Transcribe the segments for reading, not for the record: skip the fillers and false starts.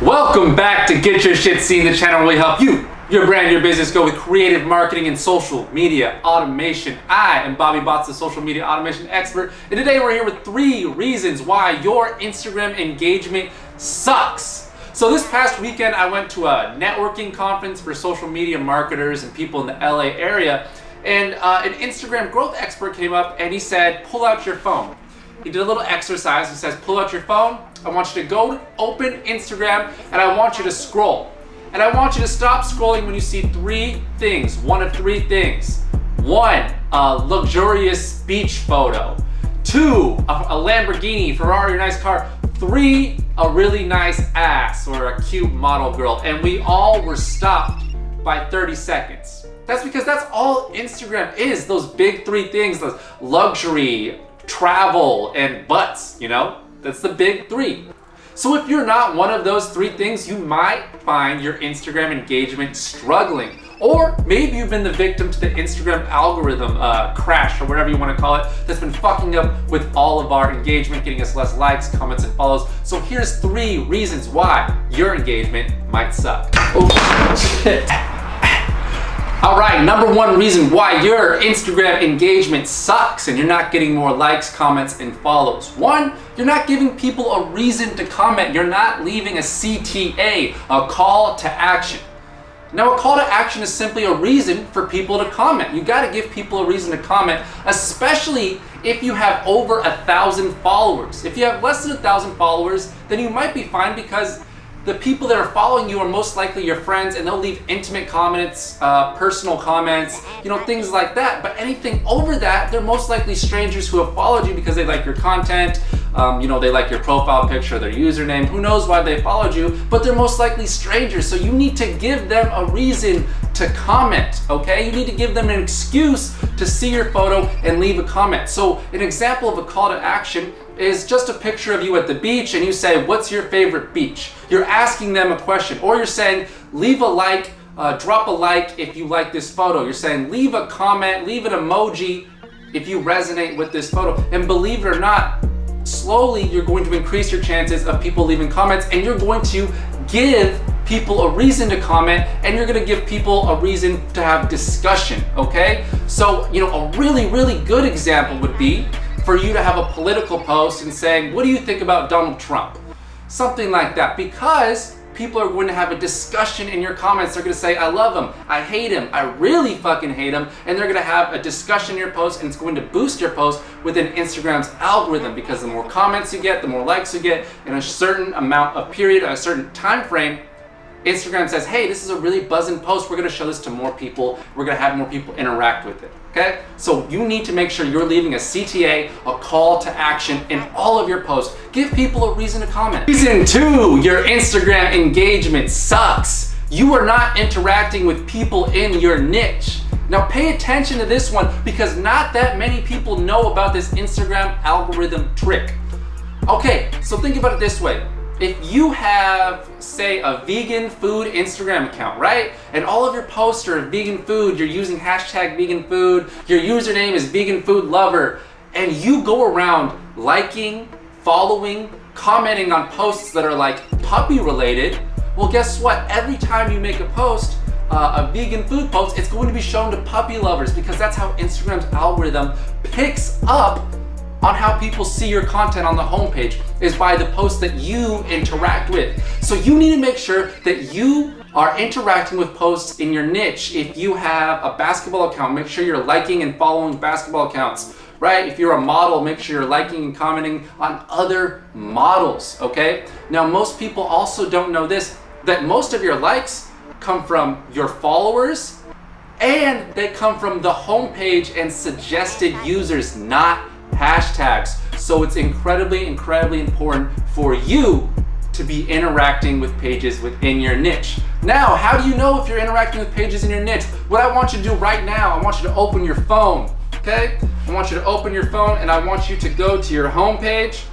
Welcome back to Get Your Shit Seen, the channel where we help you, your brand, your business go with creative marketing and social media automation. I am Bobby Bots, the social media automation expert, and today we're here with 3 reasons why your Instagram engagement sucks. So this past weekend I went to a networking conference for social media marketers and people in the LA area, and an Instagram growth expert came up and he said, pull out your phone. He did a little exercise. He says, pull out your phone. I want you to go open Instagram and I want you to scroll. And I want you to stop scrolling when you see 3 things, one of 3 things. 1, a luxurious beach photo. 2, a Lamborghini, Ferrari, a nice car. 3, a really nice ass or a cute model girl. And we all were stopped by 30 seconds. That's because that's all Instagram is, those big 3 things, those luxury, travel, and butts, you know? That's the big 3. So if you're not one of those 3 things, you might find your Instagram engagement struggling. Or maybe you've been the victim to the Instagram algorithm crash, or whatever you want to call it, that's been fucking up with all of our engagement, getting us less likes, comments, and follows. So here's 3 reasons why your engagement might suck. Oh, shit. All right, number 1 reason why your Instagram engagement sucks and you're not getting more likes, comments, and follows. 1, you're not giving people a reason to comment. You're not leaving a CTA, a call to action. Now, a call to action is simply a reason for people to comment. You gotta give people a reason to comment, especially if you have over 1,000 followers. If you have less than 1,000 followers, then you might be fine because the people that are following you are most likely your friends, and they'll leave intimate comments, personal comments, you know, things like that. But anything over that, they're most likely strangers who have followed you because they like your content, you know, they like your profile picture, their username, who knows why they followed you, but they're most likely strangers. So you need to give them a reason to comment, okay? You need to give them an excuse to see your photo and leave a comment. So an example of a call to action is just a picture of you at the beach and you say, what's your favorite beach? You're asking them a question, or you're saying, leave a like, drop a like if you like this photo. You're saying, leave a comment, leave an emoji if you resonate with this photo. And believe it or not, slowly you're going to increase your chances of people leaving comments, and you're going to give people a reason to comment, and you're gonna give people a reason to have discussion, okay? So, you know, a really, really good example would be for you to have a political post and saying, what do you think about Donald Trump? Something like that, because people are going to have a discussion in your comments. They're gonna say, I love him, I hate him, I really fucking hate him, and they're gonna have a discussion in your post, and it's going to boost your post within Instagram's algorithm, because the more comments you get, the more likes you get in a certain amount of period, a certain time frame. Instagram says, hey, this is a really buzzing post. We're gonna show this to more people. We're gonna have more people interact with it, okay? So you need to make sure you're leaving a CTA, a call to action in all of your posts. Give people a reason to comment. Reason 2, your Instagram engagement sucks. You are not interacting with people in your niche. Now pay attention to this one, because not that many people know about this Instagram algorithm trick. Okay, so think about it this way. If you have, say, a vegan food Instagram account, right? And all of your posts are vegan food, you're using hashtag vegan food, your username is vegan food lover, and you go around liking, following, commenting on posts that are like puppy related, well, guess what? Every time you make a post, a vegan food post, it's going to be shown to puppy lovers, because that's how Instagram's algorithm picks up on how people see your content on the homepage, is by the posts that you interact with. So you need to make sure that you are interacting with posts in your niche. If you have a basketball account, make sure you're liking and following basketball accounts, right? If you're a model, make sure you're liking and commenting on other models, okay? Now, most people also don't know this, that most of your likes come from your followers, and they come from the homepage and suggested users, not hashtags. So it's incredibly, incredibly important for you to be interacting with pages within your niche. Now, how do you know if you're interacting with pages in your niche? What I want you to do right now, I want you to open your phone, okay? I want you to open your phone, and I want you to go to your homepage.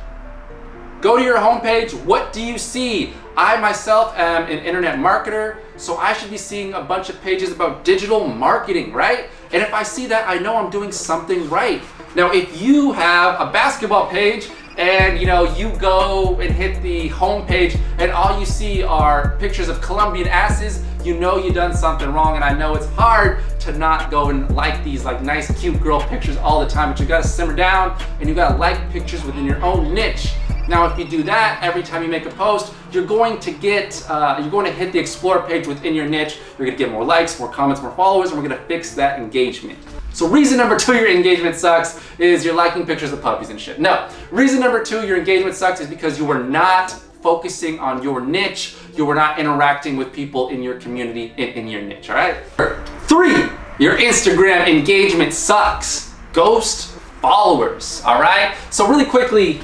Go to your homepage. What do you see? I myself am an internet marketer, so I should be seeing a bunch of pages about digital marketing, right? And if I see that, I know I'm doing something right. Now, if you have a basketball page and you know, you go and hit the home page and all you see are pictures of Colombian asses, you know you done something wrong. And I know it's hard to not go and like these like nice cute girl pictures all the time, but you gotta simmer down and you gotta like pictures within your own niche. Now if you do that every time you make a post, you're going to hit the explore page within your niche. You're gonna get more likes, more comments, more followers, and we're gonna fix that engagement. So reason number 2 your engagement sucks is you're liking pictures of puppies and shit. No, reason number 2 your engagement sucks is because you were not focusing on your niche. You were not interacting with people in your community, in your niche, all right? 3, your Instagram engagement sucks. Ghost followers, all right? So really quickly,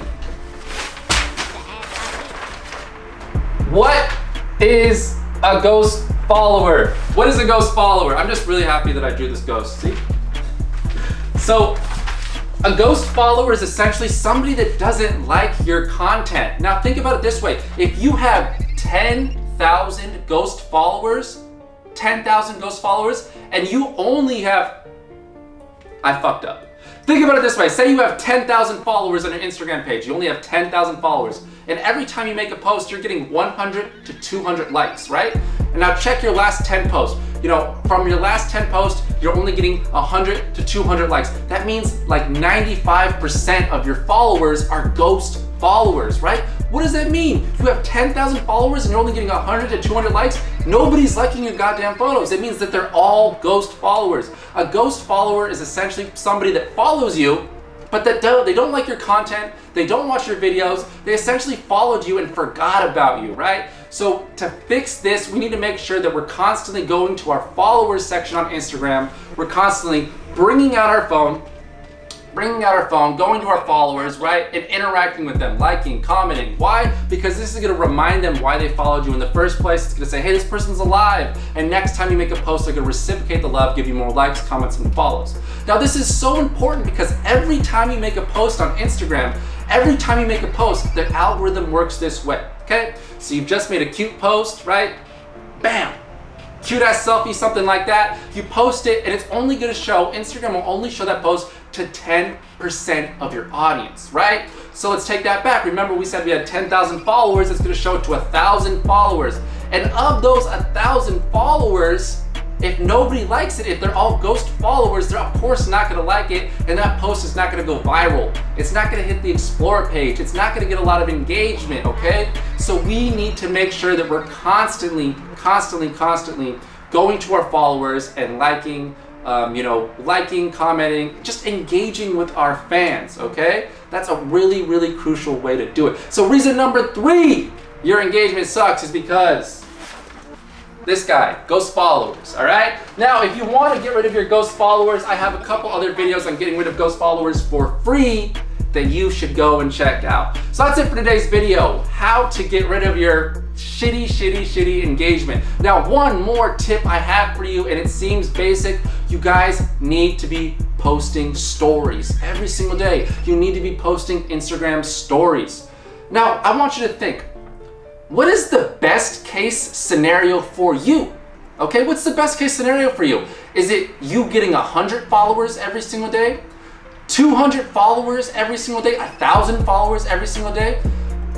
what is a ghost follower? What is a ghost follower? I'm just really happy that I drew this ghost, see? So a ghost follower is essentially somebody that doesn't like your content. Now think about it this way. If you have 10,000 ghost followers, and you only have, I fucked up. Think about it this way. Say you have 10,000 followers on your Instagram page. You only have 10,000 followers. And every time you make a post, you're getting 100 to 200 likes, right? And now check your last 10 posts. You know, from your last 10 posts, you're only getting 100 to 200 likes. That means like 95% of your followers are ghost followers, right? What does that mean? If you have 10,000 followers and you're only getting 100 to 200 likes, nobody's liking your goddamn photos. It means that they're all ghost followers. A ghost follower is essentially somebody that follows you, but they don't like your content, they don't watch your videos, they essentially followed you and forgot about you, right? So to fix this, we need to make sure that we're constantly going to our followers section on Instagram. We're constantly bringing out our phone, going to our followers, right? And interacting with them, liking, commenting. Why? Because this is gonna remind them why they followed you in the first place. It's gonna say, hey, this person's alive. And next time you make a post, they're gonna reciprocate the love, give you more likes, comments, and follows. Now this is so important because every time you make a post on Instagram, the algorithm works this way, okay? So you've just made a cute post, right? Bam! Cute ass selfie, something like that. You post it and it's only gonna show, Instagram will only show that post to 10% of your audience, right? So let's take that back. Remember we said we had 10,000 followers, it's gonna show it to 1,000 followers. And of those 1,000 followers, if nobody likes it, if they're all ghost followers, they're of course not gonna like it, and that post is not gonna go viral. It's not gonna hit the Explore page. It's not gonna get a lot of engagement, okay? So we need to make sure that we're constantly going to our followers and liking, commenting, just engaging with our fans, okay? That's a really, really crucial way to do it. So reason number 3 your engagement sucks is because this guy, ghost followers, all right? Now, if you want to get rid of your ghost followers, I have a couple other videos on getting rid of ghost followers for free that you should go and check out. So that's it for today's video, how to get rid of your shitty engagement. Now, one more tip I have for you, and it seems basic. You guys need to be posting stories every single day. You need to be posting Instagram stories. Now, I want you to think, what is the best case scenario for you? Okay, what's the best case scenario for you? Is it you getting 100 followers every single day? 200 followers every single day? 1,000 followers every single day?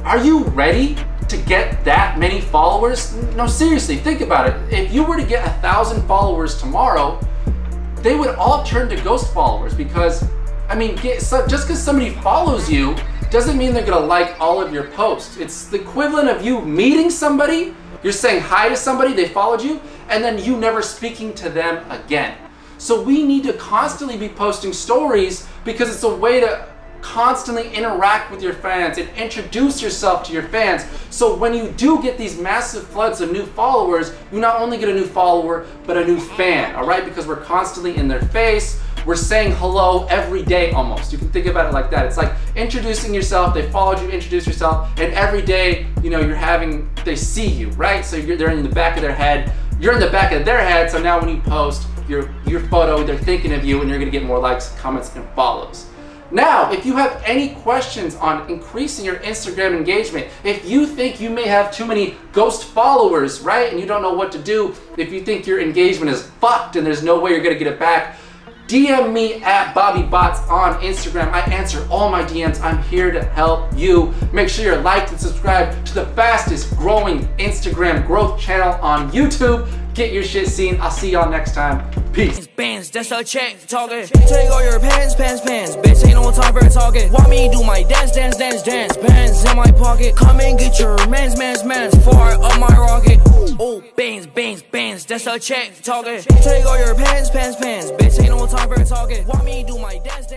Are you ready to get that many followers? No, seriously, think about it. If you were to get 1,000 followers tomorrow, they would all turn to ghost followers because, I mean, just because somebody follows you doesn't mean they're gonna like all of your posts. It's the equivalent of you meeting somebody, you're saying hi to somebody, they followed you, and then you never speaking to them again. So we need to constantly be posting stories because it's a way to constantly interact with your fans and introduce yourself to your fans. So when you do get these massive floods of new followers, you not only get a new follower, but a new fan, all right? Because we're constantly in their face. We're saying hello every day almost. You can think about it like that. It's like introducing yourself, they followed you, introduce yourself, and every day, they see you, right? So they're in the back of their head, you're in the back of their head, so now when you post your photo, they're thinking of you and you're gonna get more likes, comments, and follows. Now, if you have any questions on increasing your Instagram engagement, if you think you may have too many ghost followers, right, and you don't know what to do, if you think your engagement is fucked and there's no way you're gonna get it back, DM me at BobbyBots on Instagram. I answer all my DMs. I'm here to help you. Make sure you're liked and subscribed to the fastest growing Instagram growth channel on YouTube. Get your shit seen. I'll see y'all next time. Peace. Bands, that's a check talking. Take all your pants. Bitch, ain't no time for talking. Want me do my dance. Bands in my pocket. Come and get your mans. Far up my rocket. Oh, bands, that's a check talking. Take all your pants. Bitch, ain't no time for talking. Want me do my dance.